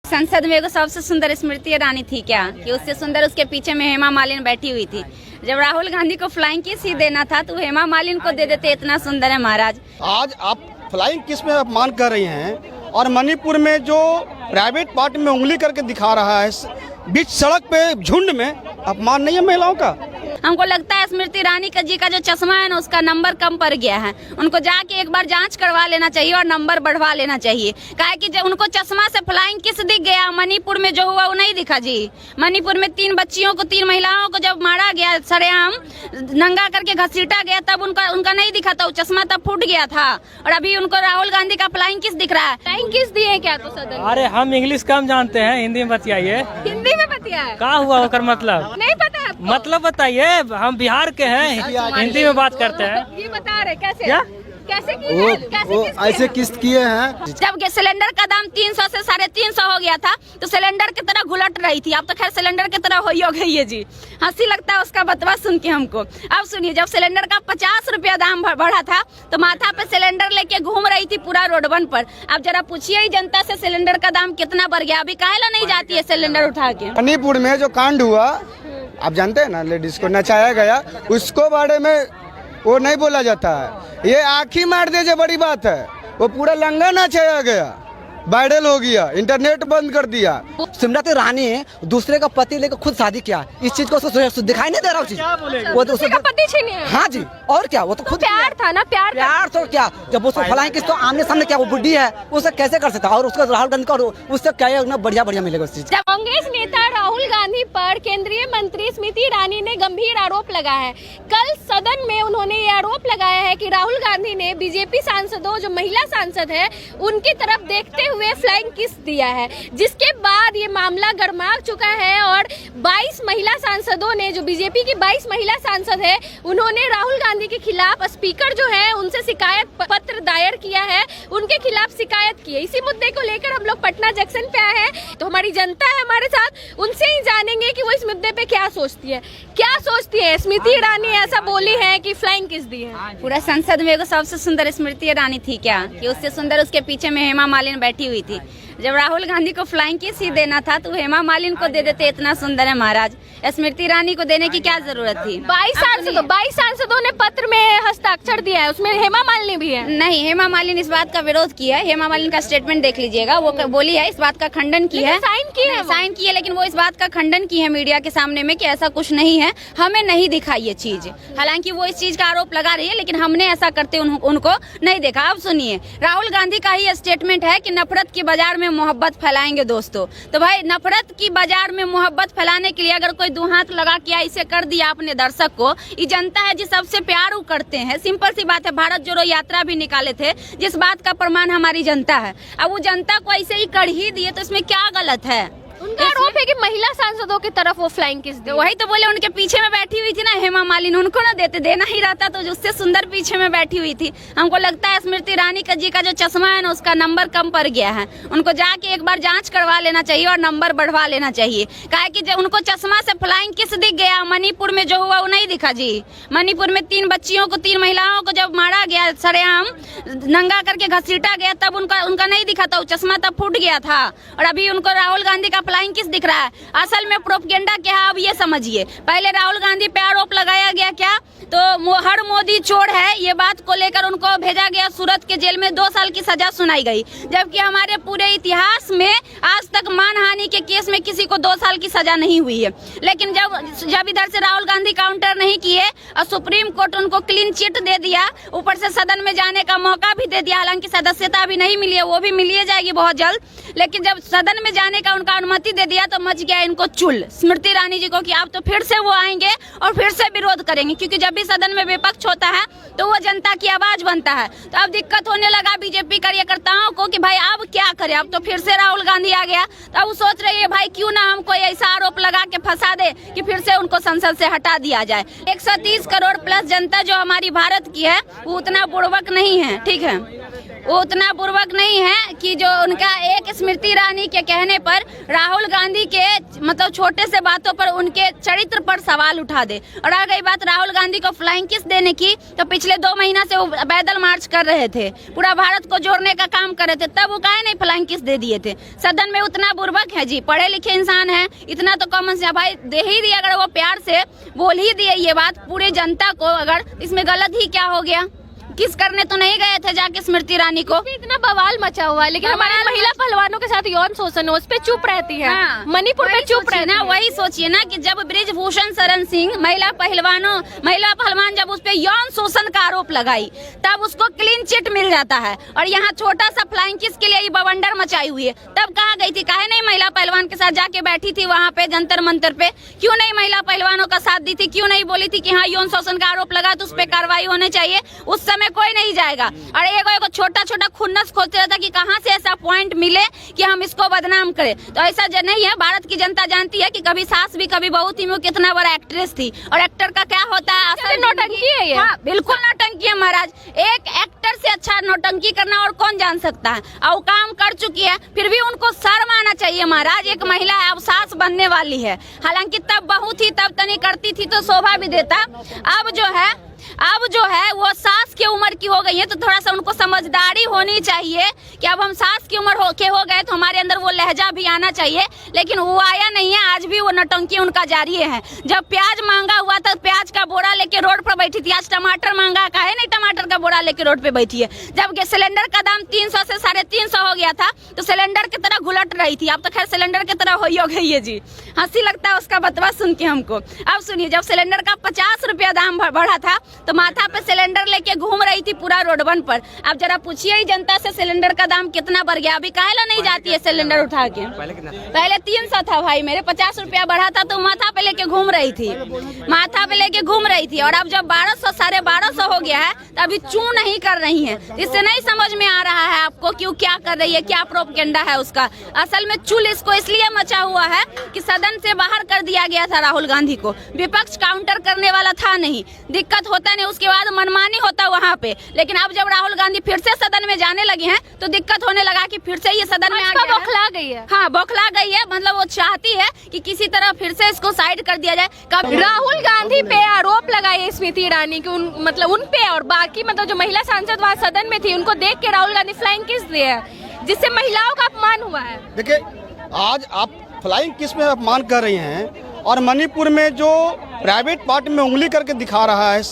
संसद में एगो सबसे सुंदर स्मृति ईरानी थी क्या कि उससे सुंदर उसके पीछे में हेमा मालिनी बैठी हुई थी। जब राहुल गांधी को फ्लाइंग किस ही देना था तो हेमा मालिनी को दे देते। इतना सुंदर है महाराज। आज आप फ्लाइंग किस में अपमान कर रही हैं और मणिपुर में जो प्राइवेट पार्ट में उंगली करके दिखा रहा है बीच सड़क पे झुंड में, अपमान नहीं है महिलाओं का? हमको लगता है स्मृति ईरानी का जी का जो चश्मा है ना उसका नंबर कम पड़ गया है। उनको जाके एक बार जांच करवा लेना चाहिए और नंबर बढ़वा लेना चाहिए। काहे कि जब उनको चश्मा से फ्लाइंग किस दिख गया, मणिपुर में जो हुआ वो नहीं दिखा जी। मणिपुर में 3 बच्चियों को 3 महिलाओं को जब मारा गया, सरेआम नंगा करके घसीटा गया, तब उनका नहीं दिखा था, चश्मा तब फूट गया था। और अभी उनको राहुल गांधी का फ्लाइंग किस दिख रहा है। फ्लाइंग किस दिए क्या तो सदन? अरे हम इंग्लिश कम जानते हैं, हिंदी में बतियाइए। हिंदी में बतिया क्या हुआ होकर मतलब नहीं पता है? मतलब बताइए, हम बिहार के हैं, हिंदी में बात करते हैं। ये बता रहे कैसे क्या? कैसे किए ऐसे किस्त किए हैं। जब सिलेंडर का दाम 300 से 350 हो गया था तो सिलेंडर की तरह घुलट रही थी। अब तो खैर सिलेंडर की तरह हो गई है जी। हंसी लगता है उसका बतवा सुन के हमको। अब सुनिए, जब सिलेंडर का 50 रुपया दाम बढ़ा था तो माथा पे सिलेंडर लेके घूम रही थी पूरा रोडवन पर। अब जरा पूछिए ही जनता से सिलेंडर का दाम कितना बढ़ गया। अभी काहेला नहीं जाती है सिलेंडर उठा के। मणिपुर में जो कांड हुआ, आप जानते हैं ना, लेडीज को नचाया गया, उसको बारे में वो नहीं बोला जाता है। ये आँखी मार दे जो बड़ी बात है। वो पूरा लंगा नचाया गया, वायरल हो गया, इंटरनेट बंद कर दिया। स्मृति ईरानी दूसरे का पति लेकर खुद शादी किया, इस चीज को उसको दिखाई नहीं दे रहा। चीज वो तो उसका पति छीने। हाँ जी, और क्या, वो तो खुद प्यार था ना, प्यार तो क्या, जब उसको फलाएं किस तो आमने सामने क्या, वो बुढ़ी है, उसे कैसे कर सकता। और उसका राहुल गांधी का उससे क्या बढ़िया मिलेगा उस चीज। जब कांग्रेस नेता राहुल गांधी पर केंद्रीय मंत्री स्मृति ईरानी ने गंभीर आरोप लगाया है। कल सदन में उन्होंने ये आरोप लगाया है कि राहुल गांधी ने बीजेपी सांसदों, जो महिला सांसद है, उनकी तरफ देखते हुए फ्लाइंग किस दिया है, जिसके बाद ये मामला गरमा चुका है। और 22 महिला सांसदों ने, जो बीजेपी की 22 महिला सांसद है, उन्होंने राहुल गांधी के खिलाफ स्पीकर जो है उनसे शिकायत पत्र दायर किया है, उनके खिलाफ शिकायत की है। इसी मुद्दे को लेकर हम लोग पटना जंक्शन पे आए हैं, तो हमारी जनता है हमारे साथ, उनसे ही जानेंगे कि वो इस मुद्दे पे क्या सोचती है। क्या सोचती है स्मृति ईरानी ऐसा बोली है कि फ्लाइंग किस दी है। पूरा संसद में एगो सबसे सुंदर स्मृति ईरानी थी क्या कि उससे सुंदर उसके पीछे में हेमा मालिनी बैठी हुई थी। जब राहुल गांधी को फ्लाइंग किस ही देना था तो हेमा मालिनी को दे देते। इतना सुंदर है महाराज। स्मृति ईरानी को देने की क्या जरूरत थी? 22 सांसदों ने पत्र में हस्ताक्षर दिया है, उसमें हेमा मालिनी भी है। नहीं, हेमा मालिनी इस बात का विरोध किया है। हेमा मालिनी का स्टेटमेंट देख लीजिएगा, वो बोली है, इस बात का खंडन की है, साइन की है, लेकिन वो इस बात का खंडन की है मीडिया के सामने में कि ऐसा कुछ नहीं है, हमें नहीं दिखा ये चीज। हालांकि वो इस चीज का आरोप लगा रही है, लेकिन हमने ऐसा करते उनको नहीं देखा। अब सुनिए, राहुल गांधी का ही स्टेटमेंट है कि नफरत के बाजार में मोहब्बत फैलाएंगे दोस्तों। तो भाई, नफरत की बाजार में मोहब्बत फैलाने के लिए अगर कोई 2 हाथ लगा के ऐसे कर दिया अपने दर्शक को, ये जनता है जी, सबसे प्यार वो करते हैं। सिंपल सी बात है। भारत जोड़ो यात्रा भी निकाले थे, जिस बात का प्रमाण हमारी जनता है। अब वो जनता को ऐसे ही कर ही दिए तो इसमें क्या गलत है? उनका आरोप है कि महिला सांसदों की तरफ वो फ्लाइंग किस दी। वही तो बोले, उनके पीछे में बैठी हुई थी ना हेमा मालिनी, उनको ना देना ही रहता तो उससे सुंदर पीछे में बैठी हुई थी। हमको लगता है स्मृति ईरानी का जी का जो चश्मा है ना उसका नंबर कम पड़ गया है। उनको जाके एक बार जांच करवा लेना चाहिए और नंबर बढ़वा लेना चाहिए। काहे कि जब उनको चश्मा से फ्लाइंग किस दिख गया, मणिपुर में जो हुआ वो नहीं दिखा जी। मणिपुर में 3 बच्चियों को 3 महिलाओं को जब मारा गया, सरेआम नंगा करके घसीटा गया, तब उनका नहीं दिखा था, चश्मा तब फूट गया था। और अभी उनको राहुल गांधी का फ्लाइंग किस दिख रहा है। असल में प्रोपेगेंडा क्या है अब ये समझिए। पहले राहुल गांधी पे आरोप लगाया गया क्या, तो हर मोदी चोर है, ये बात को लेकर उनको भेजा गया सूरत के जेल में, 2 साल की सजा सुनाई गई। जबकि हमारे पूरे इतिहास में आज तक मानहानि के केस में किसी को 2 साल की सजा नहीं हुई है। लेकिन जब इधर से राहुल गांधी काउंटर नहीं किए और सुप्रीम कोर्ट उनको क्लीन चिट दे दिया, ऊपर से सदन में जाने का मौका भी दे दिया, हालांकि सदस्यता भी नहीं मिली है, वो भी मिलिए जाएगी बहुत जल्द। लेकिन जब सदन में जाने का उनका अनुमति दे दिया तो मच गया इनको चुल स्मृति ईरानी जी को कि अब तो फिर से वो आएंगे और फिर से विरोध करेंगे, क्योंकि जब भी सदन में विपक्ष होता है तो वो जनता की आवाज बनता है। तो अब दिक्कत होने लगा बीजेपी कार्यकर्ताओं को कि भाई अब क्या करें, अब तो फिर से राहुल गांधी आ गया। तो अब वो सोच रही है भाई क्यों ना हमको ऐसा आरोप लगा के फंसा दे कि फिर से उनको संसद से हटा दिया जाए। 130 करोड़ प्लस जनता जो हमारी भारत की है वो उतना बुड़बक नहीं है, ठीक है। वो उतना बुर्बक नहीं है कि जो उनका एक स्मृति ईरानी के कहने पर राहुल गांधी के मतलब छोटे से बातों पर उनके चरित्र पर सवाल उठा दे। और आ गई बात राहुल गांधी को फ्लाइंग किस देने की, तो पिछले 2 महीना से वो पैदल मार्च कर रहे थे, पूरा भारत को जोड़ने का काम कर रहे थे, तब वो काहे नहीं फ्लाइंग किस दे दिए थे। सदन में उतना बुर्बक है जी, पढ़े लिखे इंसान है, इतना तो कॉमन सेंस भाई दे ही दिया। अगर वो प्यार से बोल ही दिए ये बात पूरी जनता को, अगर इसमें गलत ही क्या हो गया। किस करने तो नहीं गए थे जाके स्मृति ईरानी को। इतना बवाल मचा हुआ है, लेकिन हमारे महिला पहलवानों के साथ यौन शोषण उस पे चुप रहती है। हाँ, मणिपुर पे चुप रहती ना। वही सोचिए ना कि जब ब्रिजभूषण शरण सिंह महिला पहलवान जब उस पे यौन शोषण का आरोप लगाई, तब उसको क्लीन चिट मिल जाता है। और यहाँ छोटा सा फ्लाइंग किस के लिए ये बवंडर मचाई हुई है। तब कहाँ गई थी, काहे नहीं महिला पहलवान के साथ जाके बैठी थी वहाँ पे जंतर मंतर पे, क्यों नहीं महिला पहलवानों का साथ दी थी, क्यों नहीं बोली थी कि हाँ यौन शोषण का आरोप लगा तो उस पर कार्रवाई होनी चाहिए। उस समय कोई नहीं जाएगा। और एगो छोटा छोटा खुन्नस खोजते रहता कि कहां से ऐसा पॉइंट मिले कि हम इसको बदनाम करें। तो ऐसा नहीं है। भारत की जनता जानती है कि कभी सास भी कभी बहू थी, वो कितना बड़ा एक्ट्रेस थी। और एक्टर का क्या होता है, असल नौटंकी है ये। हाँ, बिल्कुल नौटंकी है महाराज। एक एक्टर से अच्छा नौटंकी करना और कौन जान सकता है। और काम कर चुकी है, फिर भी उनको शर्म आना चाहिए महाराज। एक महिला है, अब सास बनने वाली है। हालांकि तब बहू थी, तब तनी करती थी तो शोभा भी देता। अब जो है वो सास की उम्र की हो गई है, तो थोड़ा सा उनको समझदारी होनी चाहिए कि अब हम सास की उम्र हो गए तो हमारे अंदर वो लहजा भी आना चाहिए। लेकिन वो आया नहीं है, आज भी वो नौटंकी उनका जारी है। जब प्याज महंगा हुआ था, प्याज का बोरा लेके रोड पर बैठी थी। आज टमाटर महंगा का है नहीं, टमाटर का बोरा लेके रोड पे बैठी है। जब सिलेंडर का दाम 300 से 350 हो गया था, तो सिलेंडर की तरह घुलट रही थी। अब तो खैर सिलेंडर की तरह हो गई है जी। हंसी लगता है उसका बतवा सुन के हमको। अब सुनिए, जब सिलेंडर का 50 रुपया दाम बढ़ा था, तो माथा पे सिलेंडर लेके घूम रही थी पूरा रोडवन पर। अब जरा पूछिए ही जनता से सिलेंडर का दाम कितना बढ़ गया। अभी काहे नहीं जाती है सिलेंडर उठा के। पहले 300 था भाई मेरे, 50 रुपया बढ़ा था तो माथा पे लेके घूम रही थी, और अब जब 1200 1250 हो गया है तो अभी चू नहीं कर रही है। इससे नहीं समझ में आ रहा है आपको क्यों क्या कर रही है, क्या प्रोपगेंडा है उसका। असल में चूल इसको इसलिए मचा हुआ है कि सदन से बाहर कर दिया गया था राहुल गांधी को। विपक्ष काउंटर करने वाला था नहीं, दिक्कत होता नहीं, उसके बाद मनमानी होता वहाँ पे। लेकिन अब जब राहुल गांधी फिर से सदन में जाने लगे हैं तो दिक्कत होने लगा कि फिर से ये सदन में बौखला गई है। हाँ, बौखला गई है। मतलब वो चाहती है कि किसी तरह फिर से इसको साइड कर दिया जाए। राहुल गांधी पे आरोप लगाए स्मृति ईरानी की, उन पे और बाकी जो महिला सांसद वहाँ सदन में थी, उनको देख के राहुल गांधी फ्लाइंग किस दिए, जिससे महिलाओं का अपमान हुआ है। देखिए, आज आप फ्लाइंग किस में अपमान कर रही हैं, और मणिपुर में जो प्राइवेट पार्ट में उंगली करके दिखा रहा है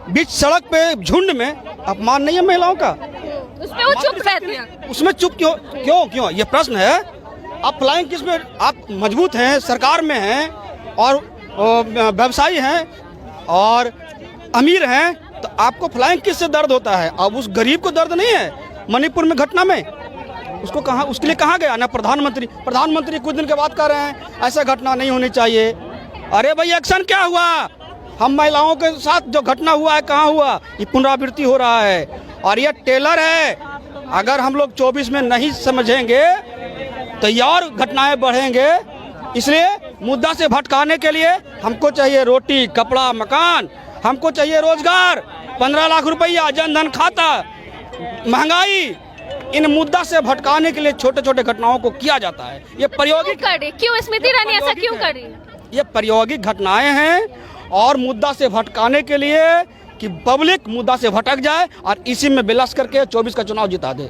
बीच सड़क पे झुंड में, अपमान नहीं है महिलाओं का। उस पे वो चुप रहती है। उसमें चुप क्यों ये प्रश्न है। आप फ्लाइंग किस में, आप मजबूत हैं, सरकार में हैं और व्यवसायी हैं और अमीर हैं, तो आपको फ्लाइंग किस से दर्द होता है। अब उस गरीब को दर्द नहीं है मणिपुर में घटना में, उसको कहाँ, उसके लिए कहाँ गया ना प्रधानमंत्री कुछ दिन के बाद कह रहे हैं ऐसा घटना नहीं होनी चाहिए। अरे भाई, एक्शन क्या हुआ। हम महिलाओं के साथ जो घटना हुआ है कहाँ हुआ, ये पुनरावृत्ति हो रहा है और ये टेलर है। अगर हम लोग 24 में नहीं समझेंगे तो ये और घटनाएं बढ़ेंगे। इसलिए मुद्दा से भटकाने के लिए हमको चाहिए रोटी, कपड़ा, मकान, हमको चाहिए रोजगार, 15 लाख रुपया, जनधन खाता, महंगाई। इन मुद्दा से भटकाने के लिए छोटे छोटे घटनाओं को किया जाता है। ये प्रायोगिक क्यों स्मृति ईरानी ऐसा क्यों कर रही है? ये प्रायोगिक घटनाएं हैं और मुद्दा से भटकाने के लिए कि पब्लिक मुद्दा से भटक जाए और इसी में बिलस करके 24 का चुनाव जिता दे।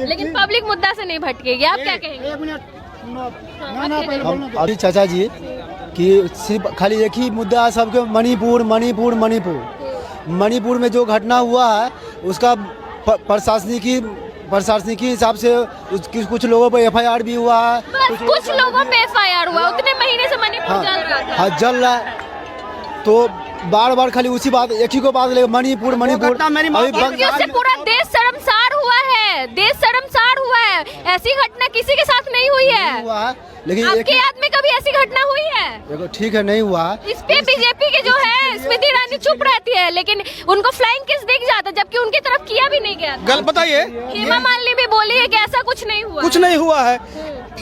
लेकिन पब्लिक मुद्दा से नहीं भटकेगी, आप क्या कहेंगे? अभी चाचा जी कि सिर्फ खाली एक ही मुद्दा है सबके, मणिपुर। मणिपुर में जो घटना हुआ है उसका प्रशासनिकी हिसाब से कुछ लोगों पर FIR भी हुआ है। कुछ लोगों पे FIR हुआ, उतने महीने से मणिपुर जल रहा था। हाँ, जल रहा है। तो बार बार खाली उसी बात, एक ही को बात लेगा, मणिपुर। उससे पूरा देश शर्मसार हुआ है। ऐसी घटना किसी के साथ नहीं हुई है। लेकिन आपके याद में कभी ऐसी घटना हुई है? ठीक है, नहीं हुआ। इस पे बीजेपी के जो है स्मृति ईरानी चुप रहती है, लेकिन उनको फ्लाइंग किस दिख जाता, जबकि उनकी तरफ किया भी नहीं गया। गलत बताइए। हेमा मालिनी भी बोली है कि ऐसा कुछ नहीं हुआ है।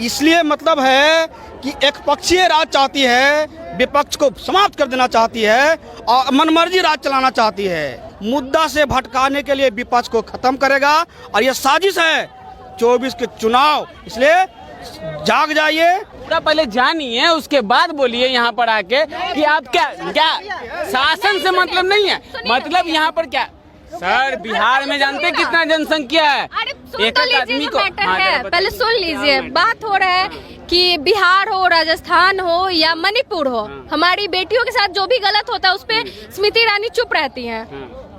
इसलिए मतलब है कि एक पक्षीय राज चाहती है, विपक्ष को समाप्त कर देना चाहती है और मनमर्जी राज चलाना चाहती है। मुद्दा से भटकाने के लिए विपक्ष को खत्म करेगा और ये साजिश है 24 के चुनाव, इसलिए जाग जाइए। पूरा पहले जानिए उसके बाद बोलिए यहाँ पर आके कि आप क्या शासन से मतलब नहीं है, मतलब यहाँ पर क्या सर बिहार में जानते कितना जनसंख्या है, एक आदमी को पहले सुन लीजिए। बात हो रहा है कि बिहार हो, राजस्थान हो या मणिपुर हो, हमारी बेटियों के साथ जो भी गलत होता है उस पे स्मृति ईरानी चुप रहती हैं।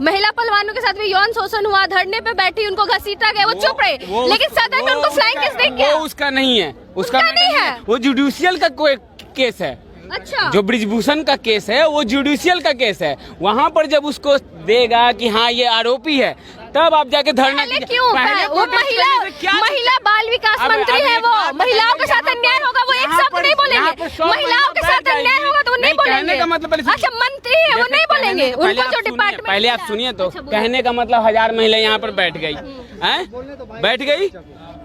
महिला पहलवानों के साथ भी यौन शोषण हुआ, धरने पे बैठी, उनको घसीटा गया, वो चुप रहे, लेकिन सदन में उनको फ्लाइंग किस देख गया? वो उसका नहीं है, उसका नहीं है, वो जुडिशियल का कोई केस है। अच्छा, जो ब्रिजभूषण का केस है वो जुडिशियल का केस है, वहाँ पर जब उसको देगा कि हाँ ये आरोपी है तब आप जाके धरना क्यों? वो महिला बाल विकास मंत्री है, वो महिलाओं के साथ अन्याय होगा वो एक शब्द नहीं बोलेंगे, महिलाओं के साथ अन्याय होगा तो वो नहीं बोलेंगे। अच्छा, मंत्री है वो नहीं बोलेंगे, उनको जो डिपार्टमेंट। पहले आप सुनिए तो, कहने का मतलब 1000 महिला यहाँ पर बैठ गई बैठ गई,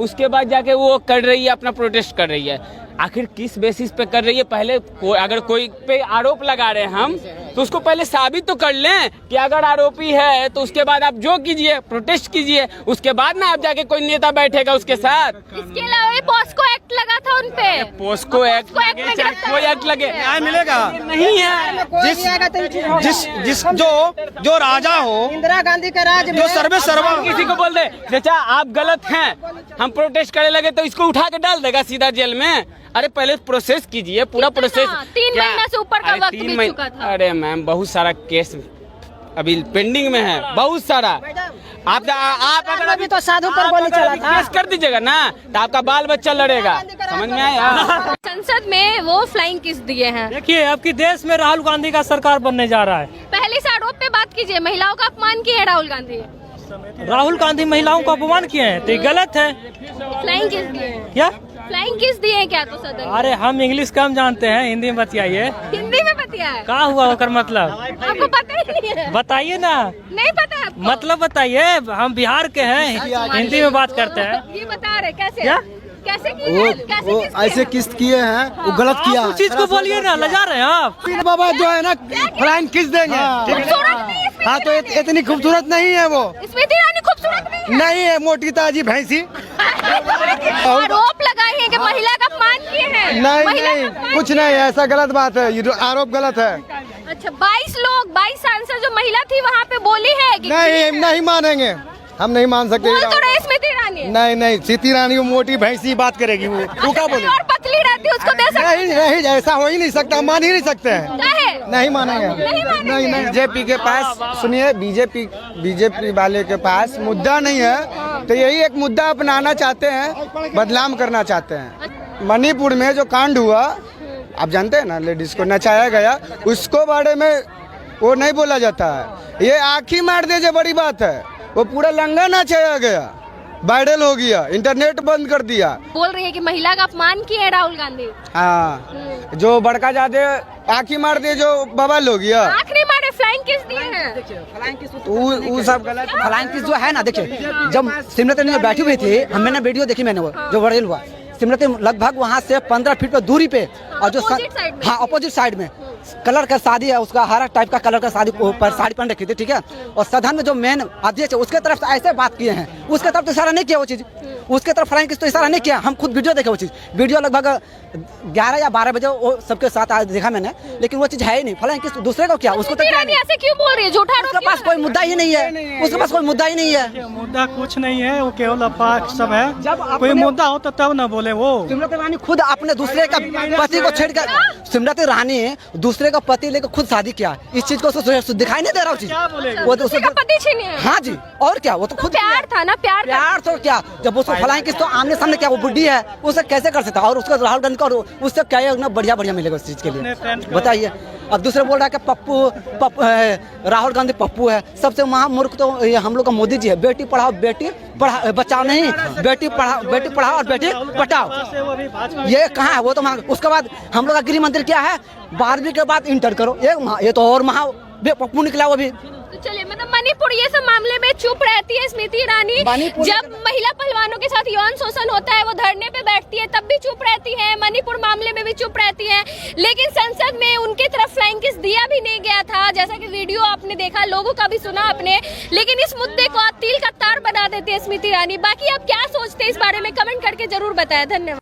उसके बाद जाके वो कर रही है अपना प्रोटेस्ट कर रही है। आखिर किस बेसिस पे कर रही है? पहले अगर कोई पे आरोप लगा रहे हैं हम तो उसको पहले साबित तो कर लें कि अगर आरोपी है तो उसके बाद आप जो कीजिए प्रोटेस्ट कीजिए, उसके बाद ना आप जाके कोई नेता बैठेगा उसके साथ। इसके अलावा पॉस्को एक्ट लगा था उनपे, पॉस्को एक्ट कोई एक्ट लगे न्याय मिलेगा नहीं है। जिस जो राजा हो, इंदिरा गांधी के राज में जो सर्वे सर्वा किसी को बोल दे चाचा आप गलत हैं, हम प्रोटेस्ट करने लगे तो इसको उठा के डाल देगा सीधा जेल में। अरे पहले प्रोसेस कीजिए, पूरा प्रोसेस। 3 महीना से ऊपर का वक्त बीत चुका था। अरे मैम बहुत सारा केस अभी पेंडिंग में है, बहुत सारा। आप अगर अभी तो साधु पर गोली चला था, केस कर दीजिएगा ना तो आपका बाल बच्चा लड़ेगा, समझ में आया? संसद में वो फ्लाइंग किस दिए हैं। देखिए आपकी देश में राहुल गांधी का सरकार बनने जा रहा है। पहले से आरोप पे बात कीजिए, महिलाओं का अपमान किया है राहुल गांधी महिलाओं को अपमान किए हैं तो ये गलत है। फ्लाइंग किस दिए हैं? क्या फ्लाइंग किस दिए हैं क्या? तो सदन में। अरे हम इंग्लिश कम जानते हैं, हिंदी में बताइए। हिंदी में बताया क्या हुआ होकर मतलब? आपको पता ही नहीं है? बताइए ना, नहीं पता आपको? मतलब बताइए, हम बिहार के हैं, हिंदी में बात करते हैं। ये बता रहे कैसे क्या? कैसे किए वो हैं? कैसे वो किस किए ऐसे हैं? किस्त किए हैं, वो गलत किया उस चीज को बोलिए ना, लजा रहे हैं आप। बाबा जो है ना फ्लाइंग किस देंगे, खूबसूरत नहीं है स्मृति हाँ तो इतनी खूबसूरत नहीं है वो, स्मृति ईरानी खूबसूरत नहीं है। नहीं है, मोटी ताजी भैंसी। आरोप लगाए हैं कि महिला का अपमान किए हैं। नहीं महिला का नहीं अपमान कुछ नहीं, ऐसा गलत बात है, ये आरोप गलत है। अच्छा, 22 सांसद जो महिला थी वहाँ पे बोली है कि नहीं मानेंगे, हम नहीं मान सकते। बोल तो रहे स्मृति ईरानी। नहीं स्मृति ईरानी वो मोटी भैंसी बात करेगी, वो क्या बोले? और पतली रहती है उसको दे सकते नहीं ऐसा हो ही नहीं सकता, हम मान ही नहीं सकते हैं, हैं। नहीं मानेंगे। नहीं बीजेपी के पास सुनिए, बीजेपी वाले के पास मुद्दा नहीं है तो यही एक मुद्दा अपनाना चाहते हैं, बदनाम करना चाहते हैं। मणिपुर में जो कांड हुआ आप जानते हैं ना, लेडीज को नचाया गया, उसको बारे में वो नहीं बोला जाता है। ये आँख ही मार दे जो बड़ी बात है, वो पूरा लंगा नचाया गया, वायरल हो गया, इंटरनेट बंद कर दिया। बोल रही है कि महिला का अपमान किया है राहुल गांधी। हाँ, जो बड़का जादे आँख ही मार दे जो बवाल हो गया। आँख नहीं मारे, फ्लाइंग किस दिए हैं? वो सब गलत। फ्लाइंग किस जो है ना, देखिए जब सिमरती ने बैठी हुई थी, मैंने वीडियो देखी, मैंने वो जो वायरल हुआ, सिमरती लगभग वहाँ से 15 फीट पर दूरी पे, और जो हाँ अपोजिट साइड में कलर का शादी है, उसका हरा टाइप का कलर का शादी ऊपर साड़ी पहन रखी थी, ठीक है। और सदन में जो मेन अध्यक्ष है उसके तरफ से ऐसे बात किए हैं, उसके तरफ तो इशारा नहीं किया वो चीज़, उसके तरफ फ्लाइंग किस तो इशारा नहीं किया। हम खुद वीडियो देखे वो चीज़, वीडियो लगभग 11 या 12 बजे वो सबके साथ देखा मैंने, लेकिन वो चीज़ है ही नहीं। फ्लाइंग किस दूसरे को क्या, उसको तो ऐसे क्यों बोल रही है? झूठा आरोप उसके पास कोई मुद्दा ही नहीं है, उसके पास कोई मुद्दा ही नहीं है। मुद्दा कुछ नहीं है, वो केवल अफवाह सब है। कोई मुद्दा हो तो तब ना बोले वो। स्मृति ईरानी खुद अपने दूसरे का पति को छेड़कर, स्मृति ईरानी दूसरे का पति लेकर खुद शादी किया, इस चीज को उसको दिखाई नहीं दे रहा चीज, वो तो उसका पति छीने। हाँ जी, और क्या, वो तो खुद प्यार था ना, प्यार तो क्या, जब उसको फलाएं किस तो आमने सामने क्या, वो बुढ़ी है, उसे कैसे कर सकता, और उसको राहुल गांधी को उससे क्या है, बढ़िया मिलेगा उस चीज के लिए, बताइए। अब दूसरे बोल रहा है कि पप्पू राहुल गांधी पप्पू है, सबसे महामूर्ख तो हम लोग का मोदी जी है। बेटी पढ़ाओ बेटी बचाओ नहीं, बेटी पढ़ाओ और बेटी बचाओ, ये कहाँ है? वो तो उसके बाद हम लोग का गृह मंत्री क्या है, 12वीं के बाद इंटर करो, ये तो और पप्पू निकला वो भी, तो चलिए, मतलब मणिपुर ये सब मामले में चुप रहती है स्मृति ईरानी। जब महिला पहलवानों के साथ यौन शोषण होता है वो धरने पे बैठती है तब भी चुप रहती है, मणिपुर मामले में भी चुप रहती है। लेकिन संसद में उनकी तरफ फ्लाइंग किस दिया भी नहीं गया था, जैसा कि वीडियो आपने देखा, लोगों का भी सुना आपने। लेकिन इस मुद्दे को आप तिल का तार बना देते हैं स्मृति ईरानी। बाकी आप क्या सोचते हैं इस बारे में कमेंट करके जरूर बताएं। धन्यवाद।